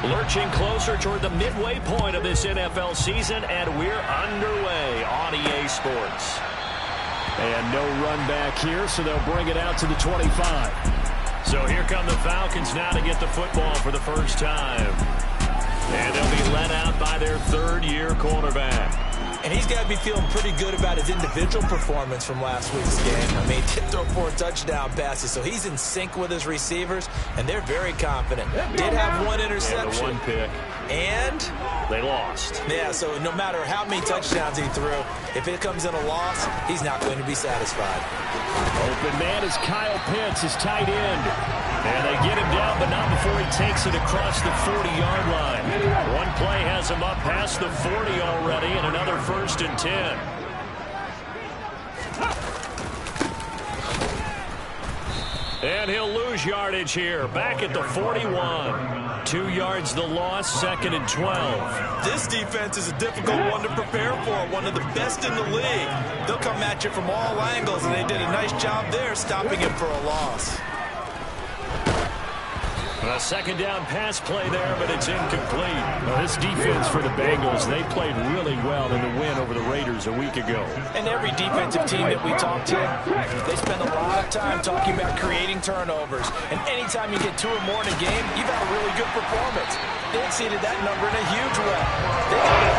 Lurching closer toward the midway point of this NFL season, and we're underway on EA Sports. And no run back here, so they'll bring it out to the 25. So here come the Falcons now to get the football for the first time. And they'll be led out by their third-year quarterback. And he's got to be feeling pretty good about his individual performance from last week's game. I mean, he did throw 4 touchdown passes, so he's in sync with his receivers, and they're very confident. Did have 1 interception. And 1 pick. And they lost. Yeah, so no matter how many touchdowns he threw, if it comes in a loss, he's not going to be satisfied. Open man is Kyle Pitts, his tight end. And they get him down, but not before he takes it across the 40-yard line. One play has him up past the 40 already, and another 1st and 10. And he'll lose yardage here, back at the 41. 2 yards the loss, 2nd and 12. This defense is a difficult one to prepare for, one of the best in the league. They'll come at you from all angles, and they did a nice job there stopping him for a loss. A 2nd down pass play there, but it's incomplete. Well, this defense for the Bengals, they played really well in the win over the Raiders a week ago. And every defensive team that we talk to, they spend a lot of time talking about creating turnovers. And anytime you get 2 or more in a game, you've had a really good performance. They exceeded that number in a huge way. They got it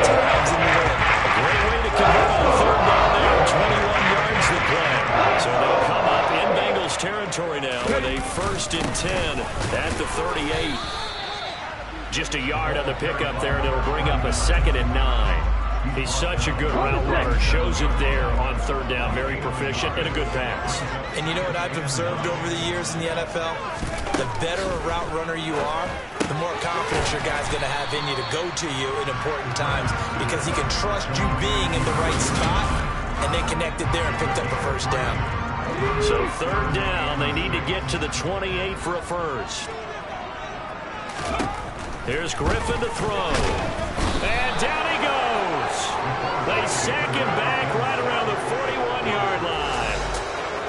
4 times in the win. A great way to convert on 3rd down there. 21 yards to play. So they'll come up in Bengals territory now with a 1st and 10 at the 38. Just a yard on the pickup there, and it'll bring up a 2nd and 9. He's such a good route runner. Shows it there on 3rd down. Very proficient and a good pass. And you know what I've observed over the years in the NFL? The better a route runner you are, the more confidence your guy's going to have in you to go to you in important times because he can trust you being in the right spot, and they connected there and picked up a 1st down. So 3rd down, they need to get to the 28 for a 1st. Here's Griffin to throw. And down he goes. They sack him back right around the 41-yard line.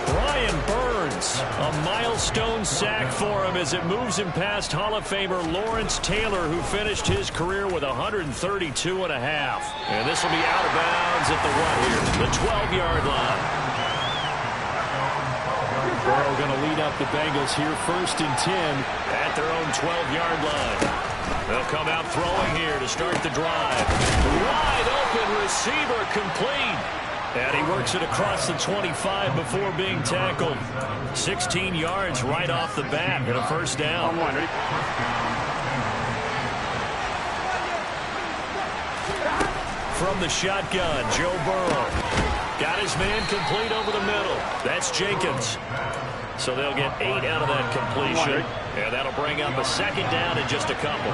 Brian Burns, a milestone sack for him as it moves him past Hall of Famer Lawrence Taylor, who finished his career with 132 and a half. And this will be out of bounds at the what here? The 12-yard line. Burrow going to lead up the Bengals here, 1st and 10 at their own 12-yard line. They'll come out throwing here to start the drive. Wide open receiver complete. And he works it across the 25 before being tackled. 16 yards right off the bat and a 1st down. From the shotgun, Joe Burrow. Got his man complete over the middle. That's Jenkins. So they'll get 8 out of that completion. And that'll bring up a 2nd down and just a couple.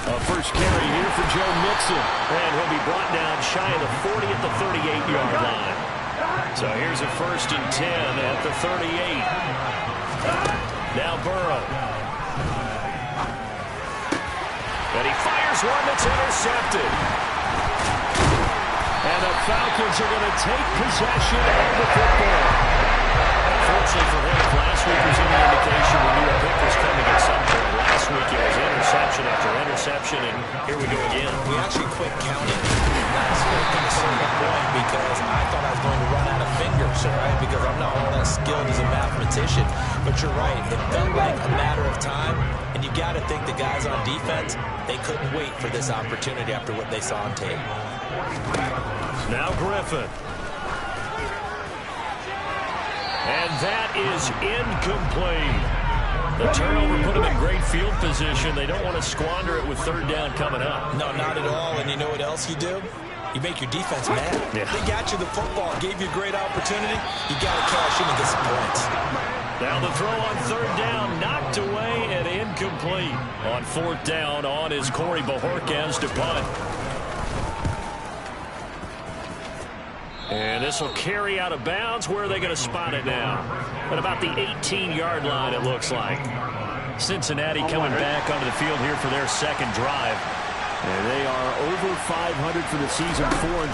A 1st carry here for Joe Mixon. And he'll be brought down shy of the 40 at the 38-yard line. So here's a 1st and 10 at the 38. Now Burrow. And he fires one that's intercepted. And the Falcons are going to take possession of the football. Unfortunately for him, last week was any indication we knew a pick was coming at some point. Last week it was interception after interception, and here we go again. We actually quit counting last week at a certain point because I thought I was going to run out of fingers, right? Because I'm not all that skilled as a mathematician. But you're right, it felt like a matter of time, and you got to think the guys on defense, they couldn't wait for this opportunity after what they saw on tape. Now Griffin. And that is incomplete. The turnover put them in great field position. They don't want to squander it with 3rd down coming up. No, not at all. And you know what else you do? You make your defense mad. Yeah. They got you the football, gave you a great opportunity. You got to cash in and get some points. Now the throw on 3rd down, knocked away and incomplete. On 4th down, on is Corey Bojorquez to punt. And this will carry out of bounds. Where are they going to spot it now? At about the 18-yard line, it looks like. Cincinnati coming back onto the field here for their 2nd drive. And they are over 500 for the season,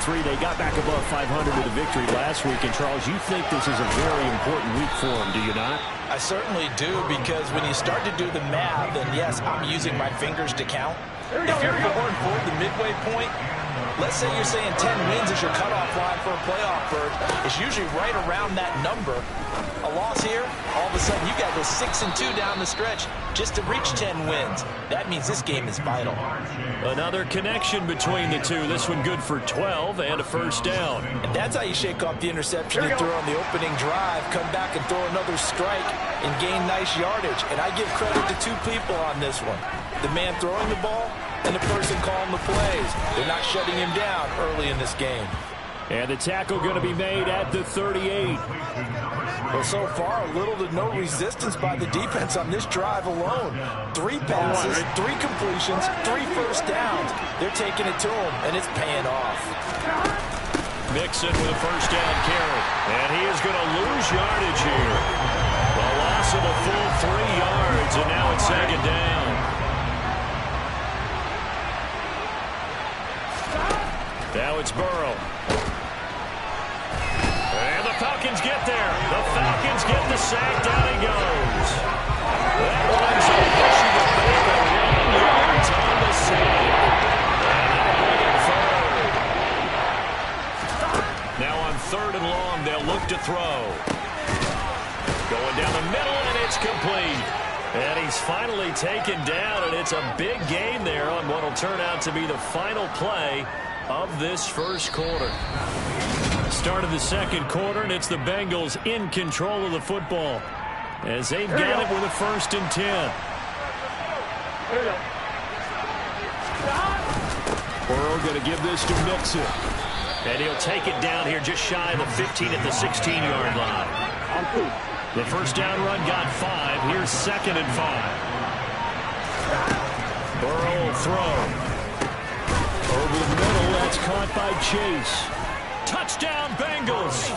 4-3. They got back above 500 with a victory last week. And, Charles, you think this is a very important week for them, do you not? I certainly do, because when you start to do the math, and yes, I'm using my fingers to count. If you're going for the midway point, let's say you're saying 10 wins is your cutoff line for a playoff berth. It's usually right around that number. A loss here, all of a sudden you got to go 6-2 down the stretch just to reach 10 wins. That means this game is vital. Another connection between the two. This one good for 12 and a first down. And that's how you shake off the interception you threw on the opening drive, come back and throw another strike and gain nice yardage. And I give credit to two people on this one. The man throwing the ball and the person calling the plays. They're not shutting him down early in this game. And the tackle going to be made at the 38. Well, so far, little to no resistance by the defense on this drive alone. 3 passes, 3 completions, 3 first downs. They're taking it to him, and it's paying off. Mixon with a first down carry. And he is going to lose yardage here. The loss of a full 3 yards, and now it's second down. Now it's Burrow. And the Falcons get there. The Falcons get the sack. Down he goes. That one's a pushing it back 1 yard on the sack. And now on 3rd and long, they'll look to throw. Going down the middle, and it's complete. And he's finally taken down, and it's a big gain there on what will turn out to be the final play of this first quarter. Start of the second quarter, and it's the Bengals in control of the football as they've got it with a 1st and 10. Burrow going to give this to Mixon. And he'll take it down here just shy of the 15 at the 16-yard line. The first down run got 5. Here's 2nd and 5. Burrow will throw. Over the middle, that's caught by Chase. Touchdown, Bengals.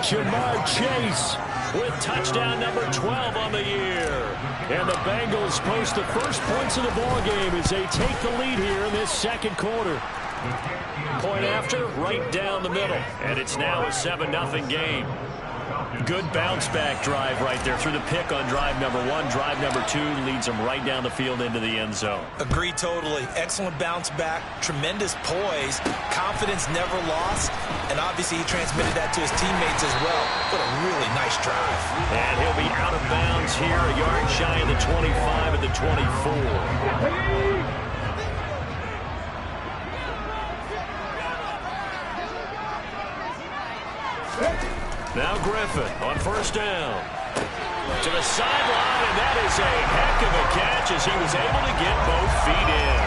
Jamar Chase with touchdown number 12 on the year. And the Bengals post the first points of the ball game as they take the lead here in this second quarter. Point after, right down the middle. And it's now a 7-0 game. Good bounce-back drive right there through the pick on drive number 1. Drive number 2 leads them right down the field into the end zone. Agree totally. Excellent bounce back. Tremendous poise. Confidence never lost. And obviously he transmitted that to his teammates as well. What a really nice drive. And he'll be out of bounds here, a yard shy of the 25 at the 24. Now Griffin on first down. To the sideline, and that is a heck of a catch as he was able to get both feet in.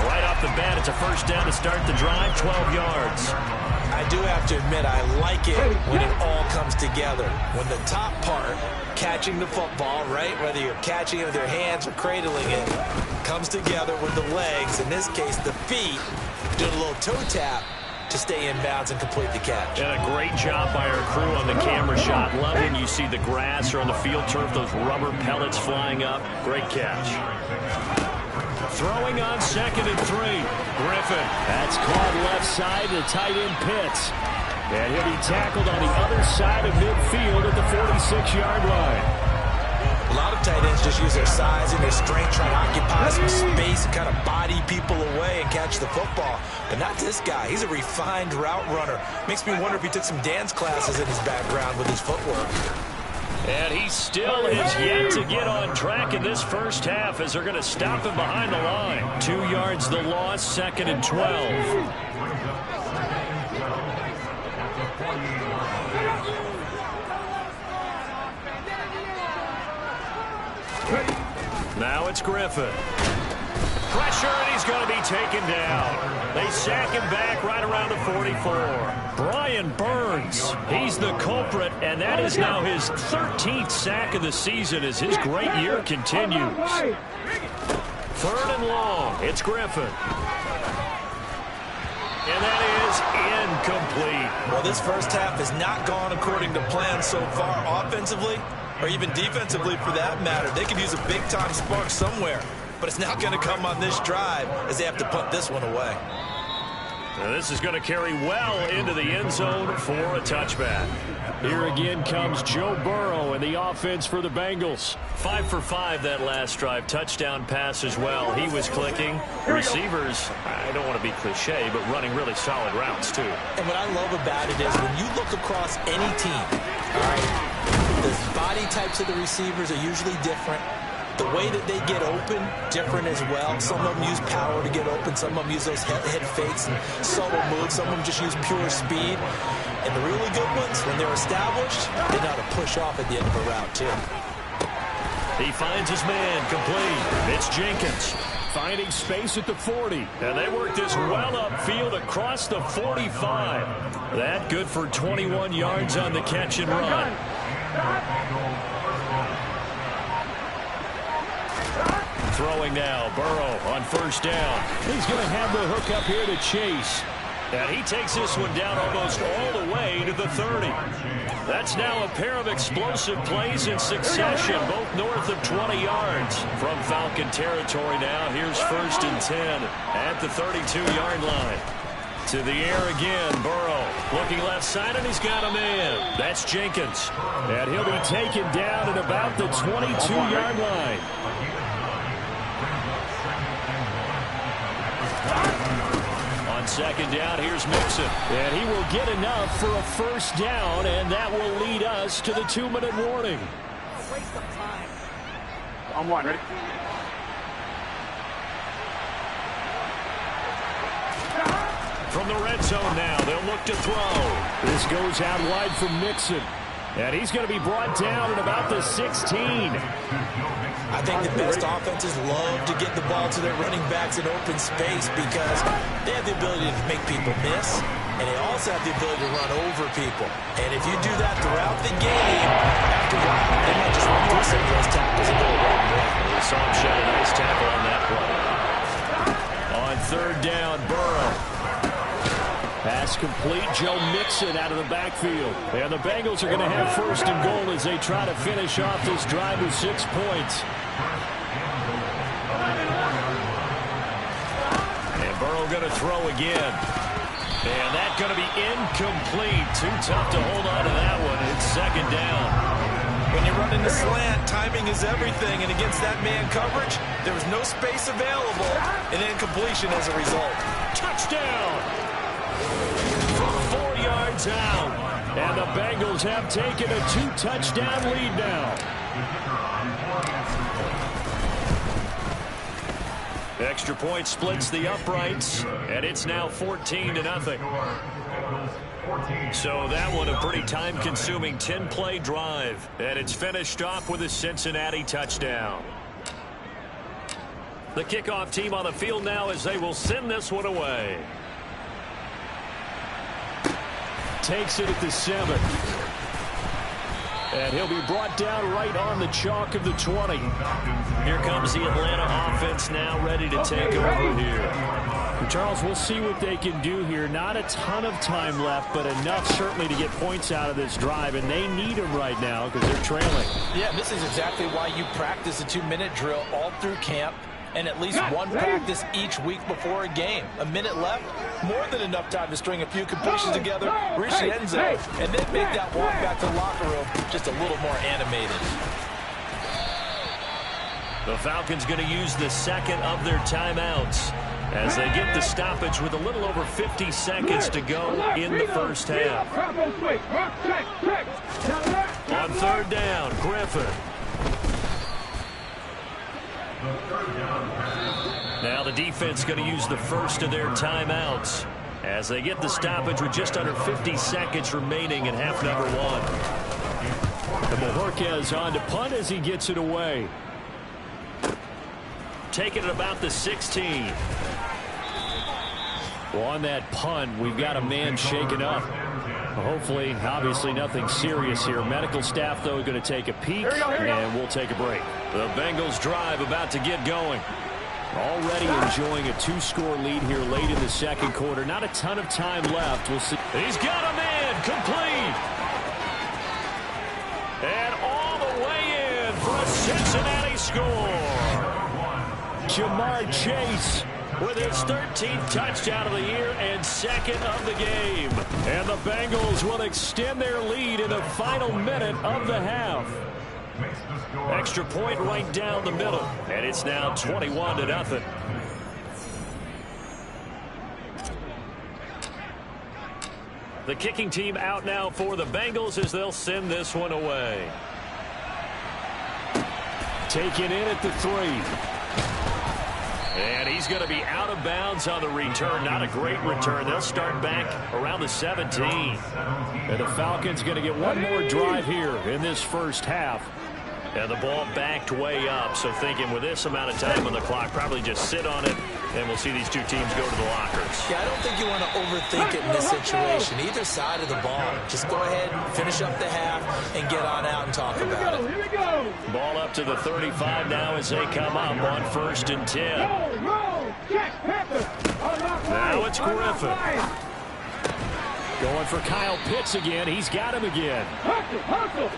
Right off the bat, it's a first down to start the drive, 12 yards. I do have to admit, I like it when it all comes together. When the top part, catching the football, right, whether you're catching it with your hands or cradling it, comes together with the legs, in this case the feet, doing a little toe tap to stay in bounds and complete the catch. And a great job by our crew on the camera shot. Loving you see the grass or on the field turf, those rubber pellets flying up. Great catch. Throwing on 2nd and 3. Griffin. That's caught left side to tight end Pitts. And he'll be tackled on the other side of midfield at the 46-yard line. A lot of tight ends just use their size and their strength, trying to occupy some space and kind of body people away and catch the football. But not this guy. He's a refined route runner. Makes me wonder if he took some dance classes in his background with his footwork. And he still is yet to get on track in this first half as they're going to stop him behind the line. 2 yards the loss, 2nd and 12. Now it's Griffin. Pressure, and he's going to be taken down. They sack him back right around the 44. Brian Burns, he's the culprit, and that is now his 13th sack of the season as his great year continues. 3rd and long, it's Griffin. And that is incomplete. Well, this first half has not gone according to plan so far offensively, or even defensively for that matter. They could use a big-time spark somewhere. but it's not going to come on this drive as they have to punt this one away. Now this is going to carry well into the end zone for a touchback. Here again comes Joe Burrow and the offense for the Bengals. 5 for 5 that last drive. Touchdown pass as well. He was clicking. Receivers, I don't want to be cliche, but running really solid routes too. And what I love about it is when you look across any team, all right, the body types of the receivers are usually different. The way that they get open, different as well. Some of them use power to get open. Some of them use those head fakes and subtle moves. Some of them just use pure speed. And the really good ones, when they're established, they know how to push off at the end of a route, too. He finds his man complete. It's Jenkins. Finding space at the 40. And they work this well upfield across the 45. That good for 21 yards on the catch and run. Throwing now, Burrow on first down. He's going to have the hook up here to Chase. And he takes this one down almost all the way to the 30. That's now a pair of explosive plays in succession, both north of 20 yards. From Falcon territory now, here's 1st and 10 at the 32-yard line. To the air again, Burrow looking left side, and he's got a man. That's Jenkins. And he'll be taken down at about the 22-yard line. On second down, here's Mixon. And he will get enough for a first down, and that will lead us to the 2-minute warning. Waste of time. On one, ready? From the red zone now, they'll look to throw. This goes out wide for Mixon. And he's going to be brought down at about the 16. I think the best offenses love to get the ball to their running backs in open space because they have the ability to make people miss, and they also have the ability to run over people. And if you do that throughout the game, after a while, they might just run through some of those tackles and go the wrong way. We saw him shed a nice tackle on that play. On third down, Burrow. Pass complete. Joe Mixon out of the backfield. And the Bengals are going to have 1st and goal as they try to finish off this drive with 6 points. And Burrow going to throw again. And that's going to be incomplete. Too tough to hold on to that one. It's 2nd down. When you're running the slant, timing is everything. And against that man coverage, there was no space available. And incompletion as a result. Touchdown! From 4 yards out. And the Bengals have taken a 2-touchdown lead now. Extra point splits the uprights, and it's now 14-0. So that one a pretty time-consuming 10-play drive, and it's finished off with a Cincinnati touchdown. The kickoff team on the field now as they will send this one away. Takes it at the 7. And he'll be brought down right on the chalk of the 20. Here comes the Atlanta offense now ready to take over here. And Charles, we'll see what they can do here. Not a ton of time left, but enough certainly to get points out of this drive, and they need them right now because they're trailing. Yeah, this is exactly why you practice a 2-minute drill all through camp and at least one practice each week before a game. A minute left, more than enough time to string a few completions together, reach the end zone, and then make that walk back to the locker room just a little more animated. The Falcons going to use the second of their timeouts as they get the stoppage with a little over 50 seconds to go in the first half. On third down, Griffin. Now the defense going to use the first of their timeouts as they get the stoppage with just under 50 seconds remaining in half number 1. And Bojorquez on to punt as he gets it away. Taking it about the 16. Well, on that punt, we've got a man shaken up. Hopefully, obviously nothing serious here. Medical staff, though, going to take a peek, and we'll take a break. The Bengals drive about to get going. Already enjoying a 2-score lead here late in the second quarter. Not a ton of time left. We'll see. He's got a man complete. And all the way in for a Cincinnati score. Jamar Chase with his 13th touchdown of the year and second of the game. And the Bengals will extend their lead in the final minute of the half. Extra point right down the middle, and it's now 21-0. The kicking team out now for the Bengals as they'll send this one away. Taken in at the 3. And he's going to be out of bounds on the return. Not a great return. They'll start back around the 17. And the Falcons going to get one more drive here in this first half. And the ball backed way up. So thinking with this amount of time on the clock, probably just sit on it, and we'll see these two teams go to the lockers. Yeah, I don't think you want to overthink it in this situation. Either side of the ball. Just go ahead, finish up the half, and get on out and talk about it. Here we go. Ball up to the 35 now as they come up on 1st and 10. Roll. Check. Now it's Griffin. Going for Kyle Pitts again. He's got him again. Hustle.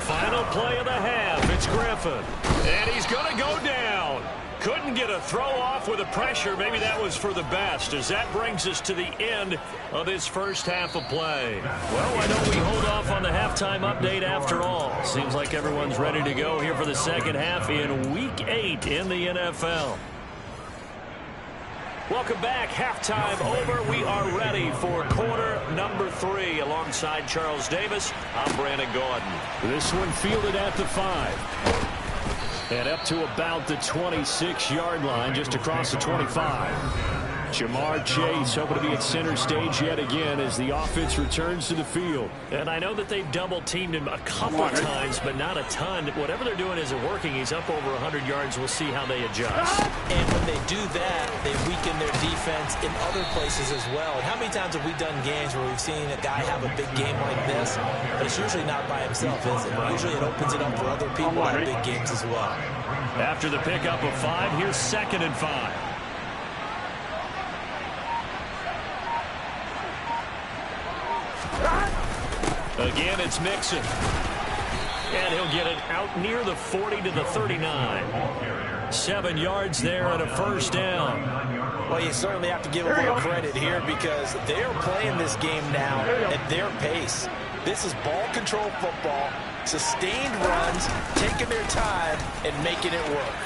Final play of the half. It's Griffin. And he's going to go down. Couldn't get a throw off with the pressure. Maybe that was for the best, as that brings us to the end of this first half of play. Well, why don't we hold off on the halftime update after all? Seems like everyone's ready to go here for the second half in Week 8 in the NFL. Welcome back. Halftime over. We are ready for quarter number 3. Alongside Charles Davis, I'm Brandon Gordon. This one fielded at the 5. And up to about the 26-yard line, just across the 25. Jamar Chase hoping to be at center stage yet again as the offense returns to the field. And I know that they've double-teamed him a couple times, but not a ton. Whatever they're doing isn't working. He's up over 100 yards. We'll see how they adjust. And when they do that, they weaken their defense in other places as well. And how many times have we done games where we've seen a guy have a big game like this, but it's usually not by himself, is it? Usually it opens it up for other people to have big games as well. After the pickup of 5, here's 2nd and 5. Again, it's Mixon. And he'll get it out near the 40 to the 39. 7 yards there and a first down. Well, you certainly have to give them a little credit here because they're playing this game now at their pace. This is ball control football, sustained runs, taking their time, and making it work.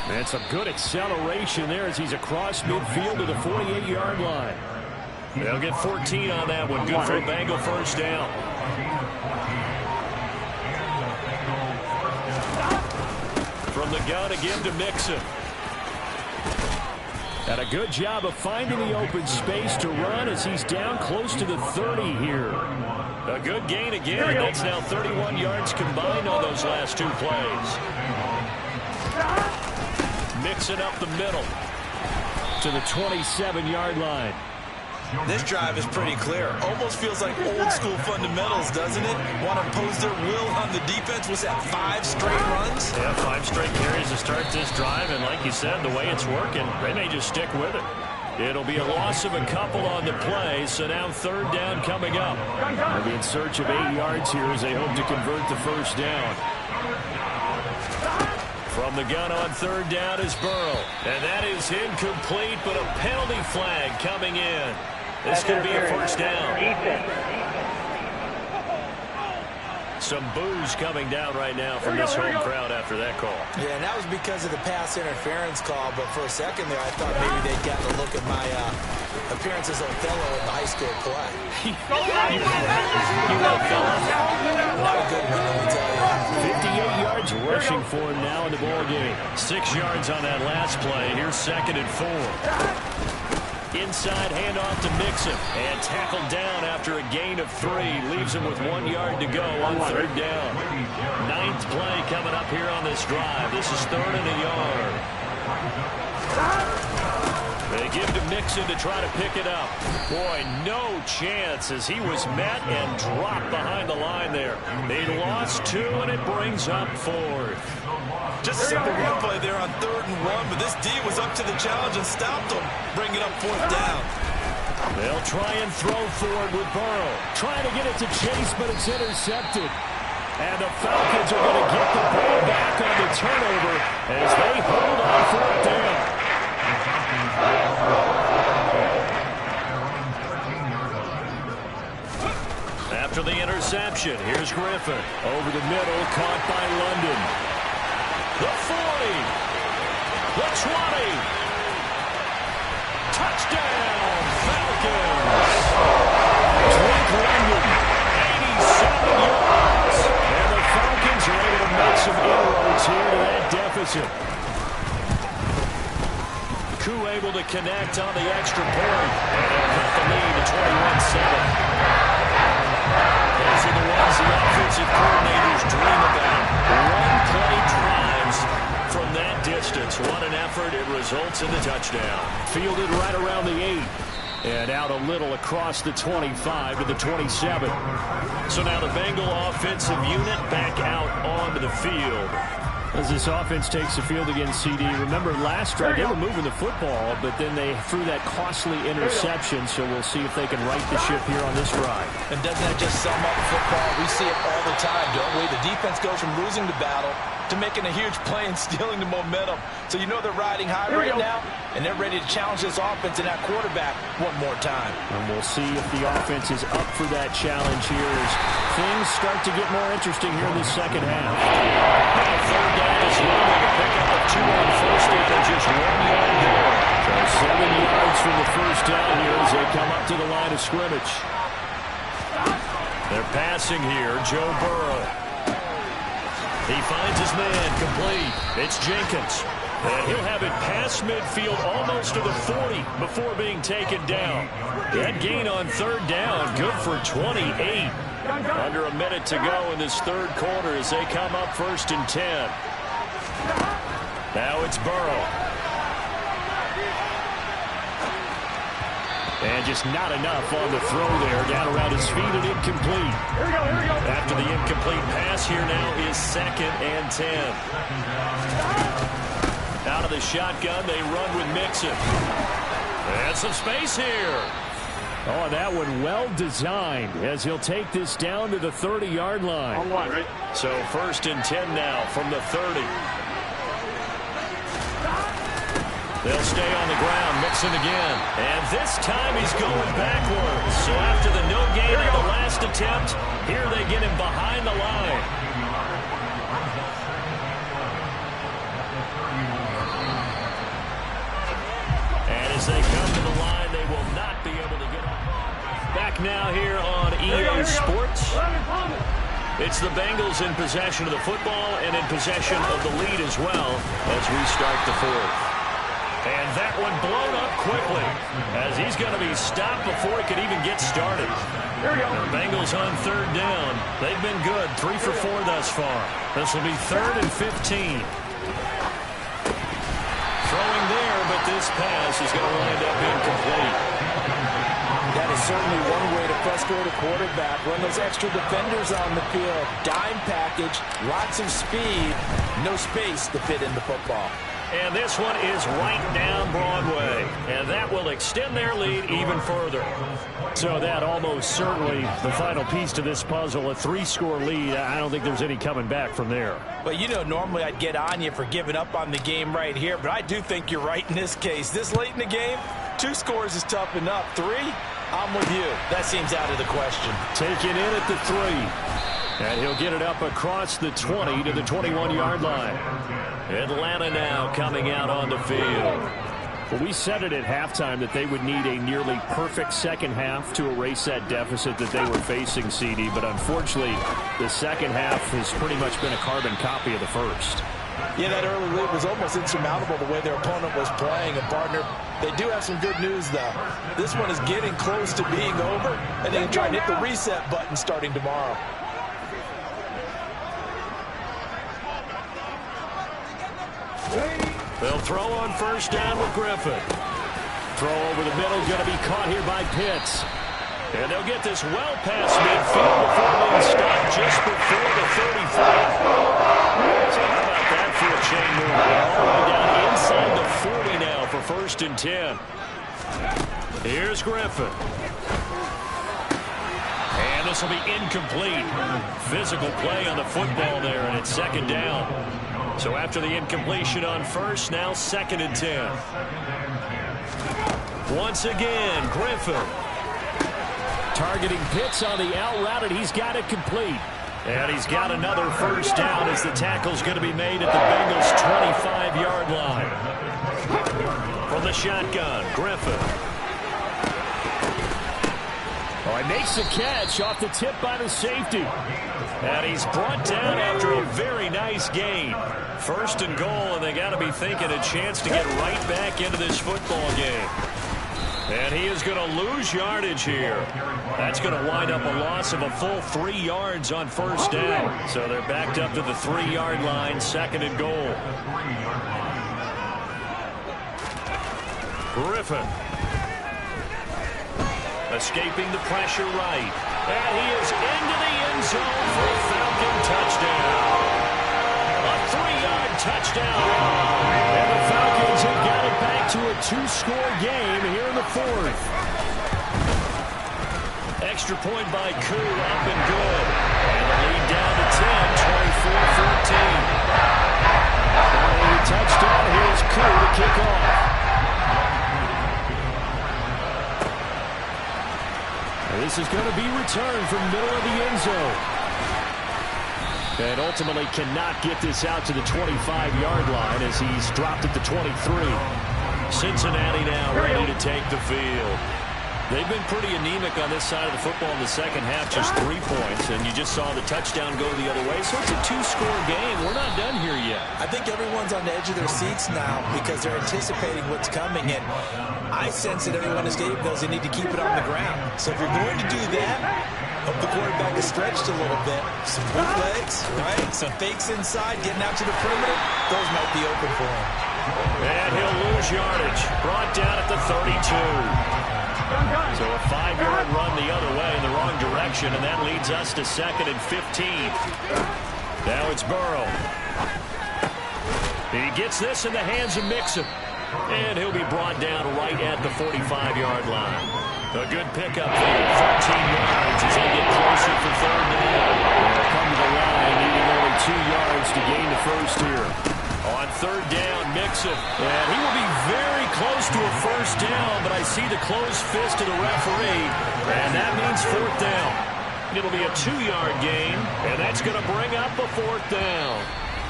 And some good acceleration there as he's across midfield to the 48-yard line. They'll get 14 on that one. Good for a Bengal first down. From the gun, a give to Mixon. And a good job of finding the open space to run as he's down close to the 30 here. A good gain again. That's now 31 yards combined on those last 2 plays. Mixon up the middle to the 27-yard line. This drive is pretty clear. Almost feels like old school fundamentals, doesn't it? Want to impose their will on the defense. Was that 5 straight runs? Yeah, 5 straight carries to start this drive. And like you said, the way it's working, they may just stick with it. It'll be a loss of a couple on the play. So now 3rd down coming up. They'll be in search of 8 yards here as they hope to convert the first down. From the gun on 3rd down is Burrow. And that is incomplete, but a penalty flag coming in. This could be a first down. Some boos coming down right now from this home crowd after that call. Yeah, and that was because of the pass interference call. But for a second there, I thought maybe they'd gotten a look at my appearance as Othello in the high school play. Not a good one, let me tell you. 58 yards rushing for him now in the ball game. 6 yards on that last play. Here's 2nd and 4. Inside handoff to Mixon. And tackled down after a gain of 3. Leaves him with 1 yard to go on 3rd down. 9th play coming up here on this drive. This is 3rd and a yard. They give to Mixon to try to pick it up. Boy, no chance as he was met and dropped behind the line there. They lost 2, and it brings up 4th. Just a simple run play there on 3rd and 1, but this D was up to the challenge and stopped them, bringing up 4th down. They'll try and throw forward with Burrow. Trying to get it to Chase, but it's intercepted. And the Falcons are going to get the ball back on the turnover as they hold on for it down. After the interception, here's Griffin. Over the middle, caught by London. The 40. The 20. Touchdown, Falcons. Drake London, 87 yards. And the Falcons are able to make some inroads here to that deficit. Koo able to connect on the extra point. And they'll cut the lead to 21-7. Those are the ones the offensive coordinators dream about. One-play drives from that distance. What an effort. It results in the touchdown. Fielded right around the 8. And out a little across the 25 to the 27. So now the Bengal offensive unit back out onto the field. As this offense takes the field against CD, remember last drive they were moving the football, but then they threw that costly interception, so we'll see if they can right the ship here on this drive. And doesn't that just sum up football? We see it all the time, don't we? The defense goes from losing the battle to making a huge play and stealing the momentum. So you know they're riding high right now, and they're ready to challenge this offense and that quarterback one more time. And we'll see if the offense is up for that challenge here as things start to get more interesting here in the second half. Third down is London to pick up a 2 on first and they're just 1 yard there. So 7 yards from the first down here as they come up to the line of scrimmage. They're passing here, Joe Burrow. He finds his man complete. It's Jenkins. And he'll have it past midfield almost to the 40 before being taken down. That gain on third down, good for 28. Under a minute to go in this third quarter as they come up 1st and 10. Now it's Burrow. And just not enough on the throw there. Down around his feet and incomplete. After the incomplete pass, here now is 2nd and 10. Out of the shotgun, they run with Mixon. And some space here. Oh, that one well designed as he'll take this down to the 30-yard line. On one, right? So 1st and 10 now from the 30. They'll stay on the ground, Mixon again. And this time he's going backwards. So after the no gain on the last attempt, here they get him behind the line. And as they come to the line, they will not be able to get off. Back now here on EA Sports. It's the Bengals in possession of the football and in possession of the lead as well as we start the fourth. And that one blown up quickly as he's going to be stopped before he could even get started. The Bengals on third down. They've been good, 3 for 4 thus far. This will be 3rd and 15. Throwing there, but this pass is going to wind up incomplete. That is certainly one way to frustrate a quarterback. Run those extra defenders on the field. Dime package, lots of speed, no space to fit in the football. And this one is right down Broadway. And that will extend their lead even further. So that almost certainly the final piece to this puzzle, a 3-score lead. I don't think there's any coming back from there. Well, you know, normally I'd get on you for giving up on the game right here, but I do think you're right in this case. This late in the game, 2 scores is tough enough. 3, I'm with you. That seems out of the question. Taken in at the 3. And he'll get it up across the 20 to the 21-yard line. Atlanta now coming out on the field. Well, we said it at halftime that they would need a nearly perfect second half to erase that deficit that they were facing, CD. But unfortunately, the second half has pretty much been a carbon copy of the first. Yeah, that early lead was almost insurmountable the way their opponent was playing. And, partner, they do have some good news, though. This one is getting close to being over, and they can try and hit the reset button starting tomorrow. They'll throw on first down with Griffin. Throw over the middle, going to be caught here by Pitts. And they'll get this well past midfield before being stopped just before the 35. So how about that for a chain move? All the way down inside the 40 now for 1st and 10. Here's Griffin. And And this will be incomplete. Physical play on the football there, and it's second down. So after the incompletion on first, now 2nd and 10. Once again, Griffin. Targeting Pitts on the out route, and he's got it complete. And he's got another first down as the tackle's going to be made at the Bengals' 25-yard line. From the shotgun, Griffin. Oh, he makes the catch off the tip by the safety. And he's brought down after a very nice gain. 1st and goal, and they got to be thinking a chance to get right back into this football game. And he is going to lose yardage here. That's going to wind up a loss of a full 3 yards on first down. So they're backed up to the 3-yard line, 2nd and goal. Griffin. Escaping the pressure right. And he is into the end zone for a Falcon touchdown. A 3-yard touchdown run. And the Falcons have got it back to a 2-score game here in the 4th. Extra point by Koo, up and good. And the lead down to 10, 24-14. Early touchdown. Here's Koo to kick off. This is going to be returned from middle of the end zone. And ultimately cannot get this out to the 25-yard line as he's dropped at the 23. Cincinnati now ready to take the field. They've been pretty anemic on this side of the football in the second half, just 3 points, and you just saw the touchdown go the other way. So it's a 2-score game. We're not done here yet. I think everyone's on the edge of their seats now because they're anticipating what's coming, and I sense that everyone in the stadium knows they need to keep it on the ground. So if you're going to do that, hope the quarterback is stretched a little bit. Some bootlegs, right? Some fakes inside, getting out to the perimeter. Those might be open for him. And he'll lose yardage. Brought down at the 32. So a 5-yard run the other way in the wrong direction, and that leads us to 2nd and 15. Now it's Burrow. He gets this in the hands of Mixon. And he'll be brought down right at the 45-yard line. A good pickup there, 13 yards as they get closer for 3rd down. They'll come to the line, needing only 2 yards to gain the first here. On 3rd down, Mixon. And he will be very close to a first down, but I see the closed fist of the referee, and that means 4th down. It'll be a 2-yard gain, and that's going to bring up a 4th down.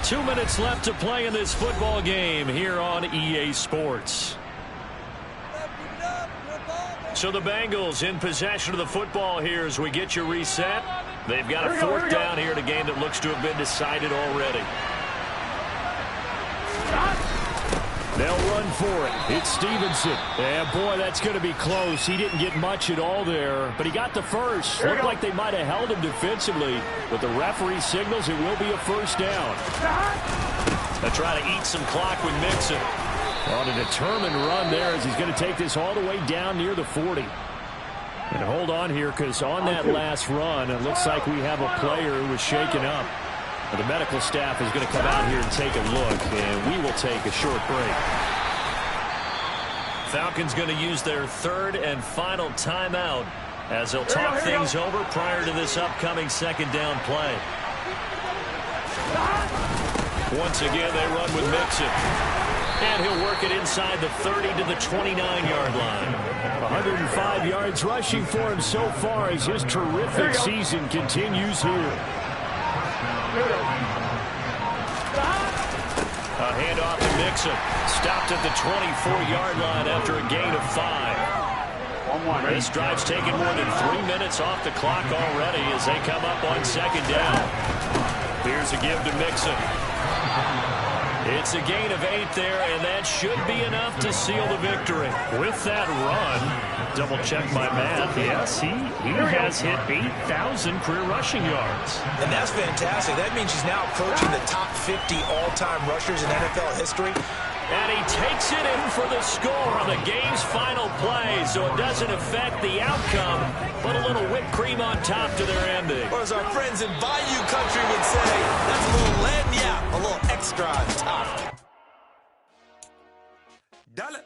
2 minutes left to play in this football game here on EA Sports. So the Bengals in possession of the football here as we get you reset. They've got a 4th down here in a game that looks to have been decided already. They'll run for it. It's Stevenson. Yeah, boy, that's going to be close. He didn't get much at all there, but he got the first. Looked like they might have held him defensively, but the referee signals it will be a first down. They'll try to eat some clock with Mixon. On a determined run there as he's going to take this all the way down near the 40. And hold on here because on that last run, it looks like we have a player who was shaken up. The medical staff is going to come out here and take a look, and we will take a short break. Falcons going to use their 3rd and final timeout as they'll talk things over prior to this upcoming 2nd down play. Once again, they run with Mixon. And he'll work it inside the 30 to the 29-yard line. 105 yards rushing for him so far as his terrific season continues here. A handoff to Mixon. Stopped at the 24-yard line after a gain of 5. This drive's taken more than 3 minutes off the clock already as they come up on 2nd down. Here's a give to Mixon. It's a gain of 8 there, and that should be enough to seal the victory. With that run, double-check my math. Yes, he has hit 8,000 career rushing yards. And that's fantastic. That means he's now approaching the top 50 all-time rushers in NFL history. And he takes it in for the score on the game's final play, so it doesn't affect the outcome, but a little whipped cream on top to their ending. Or as our friends in Bayou Country would say, that's a little lagniappe, a little extra on top. Dale.